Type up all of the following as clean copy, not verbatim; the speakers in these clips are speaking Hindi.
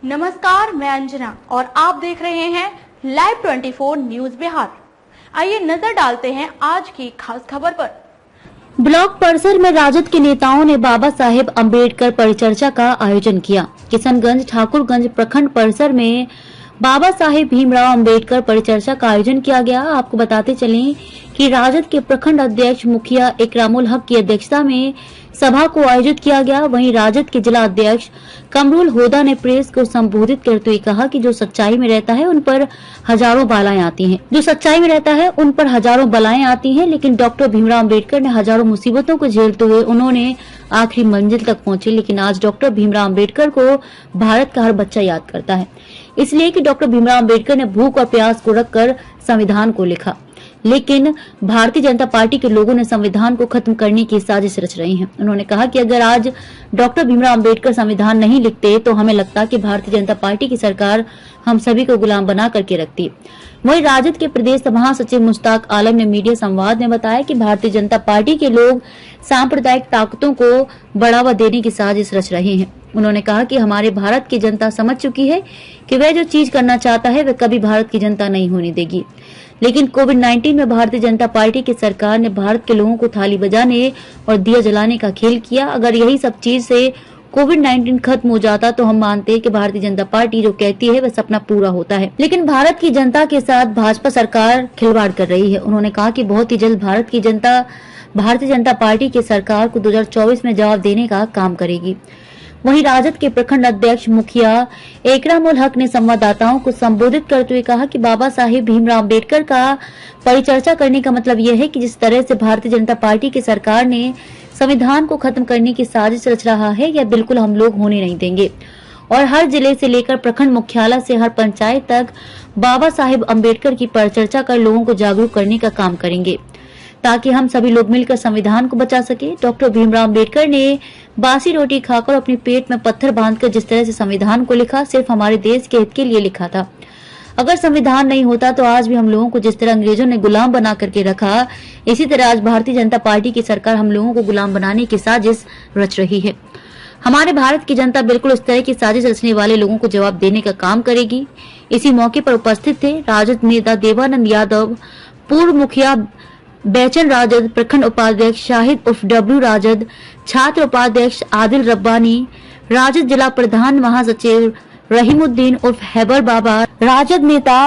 नमस्कार, मैं अंजना और आप देख रहे हैं लाइव 24 न्यूज बिहार। आइए नजर डालते हैं आज की खास खबर पर। ब्लॉक परिसर में राजद के नेताओं ने बाबा साहेब अम्बेडकर परिचर्चा का आयोजन किया। किशनगंज ठाकुरगंज प्रखंड परिसर में बाबा साहेब भीमराव अम्बेडकर परिचर्चा का आयोजन किया गया। आपको बताते चलें कि राजद के प्रखंड अध्यक्ष मुखिया इकरामुल हक की अध्यक्षता में सभा को आयोजित किया गया। वहीं राजद के जिला अध्यक्ष कमरुल होदा ने प्रेस को संबोधित करते हुए कहा कि जो सच्चाई में रहता है उन पर हजारों बलाएं आती हैं, लेकिन डॉक्टर भीमराव अम्बेडकर ने हजारों मुसीबतों को झेलते हुए उन्होंने आखिरी मंजिल तक पहुंचे। लेकिन आज डॉक्टर भीमराव अम्बेडकर को भारत का हर बच्चा याद करता है, इसलिए कि डॉक्टर भीमराव अम्बेडकर ने भूख और प्यास को रखकर संविधान को लिखा। लेकिन भारतीय जनता पार्टी के लोगों ने संविधान को खत्म करने की साजिश रच रही है। उन्होंने कहा कि अगर आज डॉक्टर भीमराव अम्बेडकर संविधान नहीं लिखते तो हमें लगता कि भारतीय जनता पार्टी की सरकार हम सभी को गुलाम बना करके रखती। वहीं राजद के प्रदेश महासचिव मुश्ताक आलम ने मीडिया संवाद में बताया कि भारतीय जनता पार्टी के लोग सांप्रदायिक ताकतों को बढ़ावा देने की साजिश रच रहे हैं। उन्होंने कहा कि हमारे भारत की जनता समझ चुकी है कि वह जो चीज करना चाहता है वह कभी भारत की जनता नहीं होने देगी। लेकिन कोविड-19 में भारतीय जनता पार्टी की सरकार ने भारत के लोगों को थाली बजाने और दिया जलाने का खेल किया। अगर यही सब चीज से कोविड-19 खत्म हो जाता तो हम मानते हैं कि भारतीय जनता पार्टी जो कहती है वह सपना पूरा होता है। लेकिन भारत की जनता के साथ भाजपा सरकार खिलवाड़ कर रही है। उन्होंने कहा कि बहुत ही जल्द भारतीय जनता पार्टी की सरकार को 2024 में जवाब देने का काम करेगी। वहीं राजद के प्रखंड अध्यक्ष मुखिया इकरामुल हक ने संवाददाताओं को संबोधित करते हुए कहा कि बाबा साहेब भीमराव अम्बेडकर का परिचर्चा करने का मतलब यह है कि जिस तरह से भारतीय जनता पार्टी की सरकार ने संविधान को खत्म करने की साजिश रच रहा है, यह बिल्कुल हम लोग होने नहीं देंगे और हर जिले से लेकर प्रखंड मुख्यालय से हर पंचायत तक बाबा साहेब अम्बेडकर की परिचर्चा कर लोगों को जागरूक करने का काम करेंगे ताकि हम सभी लोग मिलकर संविधान को बचा सके। डॉक्टर भीमराव अम्बेडकर ने बासी रोटी खाकर अपने पेट में पत्थर बांधकर जिस तरह से संविधान को लिखा, सिर्फ हमारे देश के हित के लिए लिखा था। अगर संविधान नहीं होता तो आज भी हम लोगों को जिस तरह अंग्रेजों ने गुलाम बना करके रखा, इसी तरह आज भारतीय जनता पार्टी की सरकार हम लोगों को गुलाम बनाने की साजिश रच रही है। हमारे भारत की जनता बिल्कुल इस तरह की साजिश रचने वाले लोगों को जवाब देने का काम करेगी। इसी मौके पर उपस्थित थे राजद नेता देवानंद यादव, पूर्व मुखिया बैचन राजद, प्रखंड उपाध्यक्ष शाहिद उर्फ डब्ल्यू राजद, छात्र उपाध्यक्ष आदिल रब्बानी, राजद जिला प्रधान महासचिव रहीमुद्दीन उर्फ हैबर बाबा, राजद नेता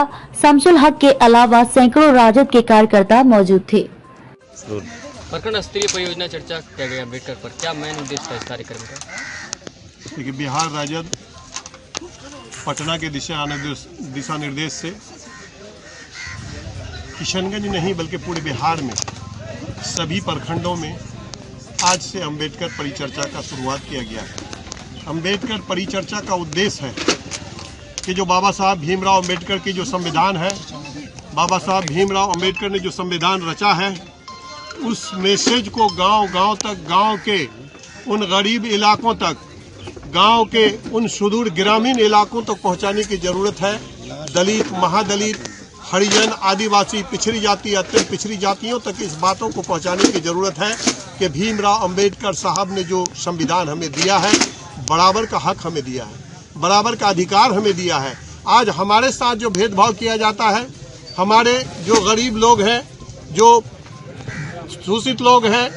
शमसुल हक के अलावा सैकड़ों राजद के कार्यकर्ता मौजूद थे। प्रखंड स्तरीय परियोजना चर्चा किया गया अम्बेडकर पर, क्या मेन उद्देश्य था इस कार्यक्रम का? देखिए, बिहार राजद पटना के दिशा निर्देश से किशनगंज नहीं बल्कि पूरे बिहार में सभी प्रखंडों में आज से अम्बेडकर परिचर्चा का शुरुआत किया गया है। अम्बेडकर परिचर्चा का उद्देश्य है कि जो बाबा साहब भीमराव अम्बेडकर की जो संविधान है, बाबा साहब भीमराव अम्बेडकर ने जो संविधान रचा है, उस मैसेज को गांव-गांव तक, गांव के उन गरीब इलाकों तक, गांव के उन सुदूर ग्रामीण इलाकों तक पहुंचाने की जरूरत है। दलित, महादलित, हरिजन, आदिवासी, पिछड़ी जाति, अत्यंत पिछड़ी जातियों तक इस बातों को पहुंचाने की जरूरत है कि भीमराव अम्बेडकर साहब ने जो संविधान हमें दिया है, बराबर का हक हमें दिया है, बराबर का अधिकार हमें दिया है। आज हमारे साथ जो भेदभाव किया जाता है, हमारे जो गरीब लोग हैं, जो शोषित लोग हैं,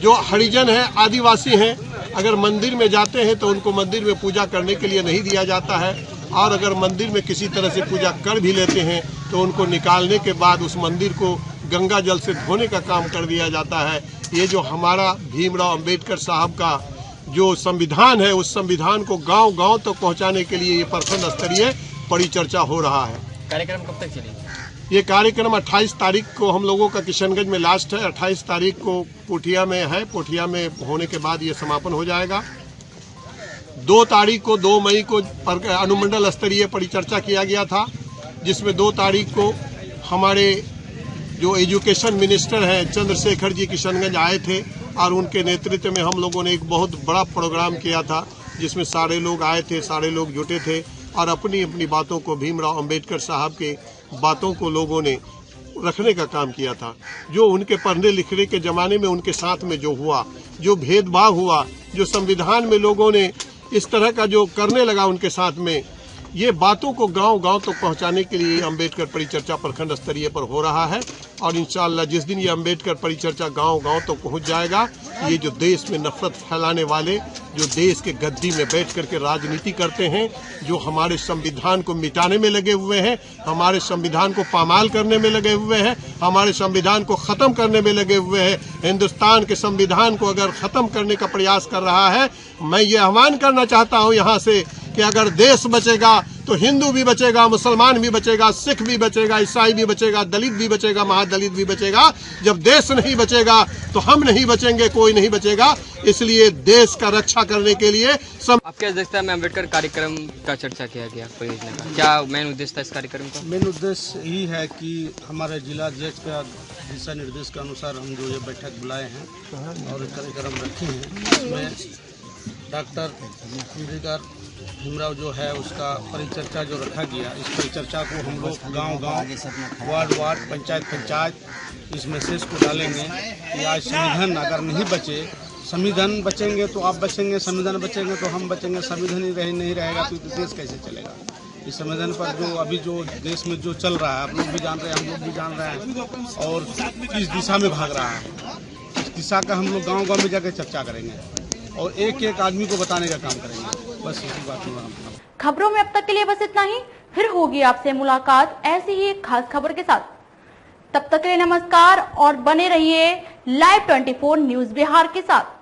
जो हरिजन हैं, आदिवासी हैं, अगर मंदिर में जाते हैं तो उनको मंदिर में पूजा करने के लिए नहीं दिया जाता है, और अगर मंदिर में किसी तरह से पूजा कर भी लेते हैं तो उनको निकालने के बाद उस मंदिर को गंगा जल से धोने का काम कर दिया जाता है। ये जो हमारा भीमराव अम्बेडकर साहब का जो संविधान है, उस संविधान को गांव-गांव तक पहुंचाने के लिए ये प्रखंड स्तरीय परिचर्चा हो रहा है। कार्यक्रम कब तक चलेगा? ये कार्यक्रम 28 तारीख को हम लोगों का किशनगंज में लास्ट है, 28 तारीख को पोठिया में है। पोठिया में होने के बाद ये समापन हो जाएगा। 2 तारीख को 2 मई को अनुमंडल स्तरीय परिचर्चा किया गया था, जिसमें 2 तारीख को हमारे जो एजुकेशन मिनिस्टर हैं चंद्रशेखर जी किशनगंज आए थे और उनके नेतृत्व में हम लोगों ने एक बहुत बड़ा प्रोग्राम किया था, जिसमें सारे लोग आए थे, सारे लोग जुटे थे और अपनी अपनी बातों को, भीमराव अम्बेडकर साहब के बातों को लोगों ने रखने का काम किया था। जो उनके पढ़ने लिखने के ज़माने में उनके साथ में जो हुआ, जो भेदभाव हुआ, जो संविधान में लोगों ने इस तरह का जो करने लगा उनके साथ में, ये बातों को गांव-गांव तक पहुंचाने के लिए अंबेडकर परिचर्चा प्रखंड स्तरीय पर हो रहा है और इंशाअल्लाह जिस दिन ये अंबेडकर परिचर्चा गांव-गांव तक पहुंच जाएगा, ये जो देश में नफरत फैलाने वाले, जो देश के गद्दी में बैठ करके राजनीति करते हैं, जो हमारे संविधान को मिटाने में लगे हुए हैं, हमारे संविधान को पामाल करने में लगे हुए हैं, हमारे संविधान को खत्म करने में लगे हुए हैं, हिंदुस्तान के संविधान को अगर खत्म करने का प्रयास कर रहा है, मैं ये आह्वान करना चाहता हूं यहां से कि अगर देश बचेगा तो हिंदू भी बचेगा, मुसलमान भी बचेगा, सिख भी बचेगा, ईसाई भी बचेगा, दलित भी बचेगा, महादलित भी बचेगा। जब देश नहीं बचेगा तो हम नहीं बचेंगे, कोई नहीं बचेगा। इसलिए देश का रक्षा करने के लिए आपके अध्यक्षता में अम्बेडकर कार्यक्रम का चर्चा किया गया परियोजना का, क्या मेन उद्देश्य था इस कार्यक्रम का? मेन उद्देश्य यही है कि हमारे जिला अध्यक्ष का दिशा निर्देश के अनुसार हम जो ये बैठक बुलाए हैं और कार्यक्रम रखे हैं, इसमें डॉक्टर अम्बेडकर भीमराव जो है उसका परिचर्चा जो रखा गया, इस परिचर्चा को हम लोग गांव-गांव, वार्ड-वार्ड, पंचायत इस मैसेज को डालेंगे कि आज संविधान अगर नहीं बचे, संविधान बचेंगे तो आप बचेंगे, संविधान बचेंगे तो हम बचेंगे, संविधान ही नहीं रहेगा तो देश कैसे चलेगा। इस संविधान पर जो अभी जो देश में जो चल रहा है, आप लोग भी जान रहे हैं, हम लोग भी जान रहे हैं, और किस दिशा में भाग रहा है, इस दिशा का हम लोग गाँव-गाँव में जाकर चर्चा करेंगे और एक-एक आदमी को बताने का काम करेंगे। बस इसी बात में खबरों में अब तक के लिए बस इतना ही। फिर होगी आपसे मुलाकात ऐसी ही एक खास खबर के साथ। तब तक के लिए नमस्कार और बने रहिए Live 24 न्यूज बिहार के साथ।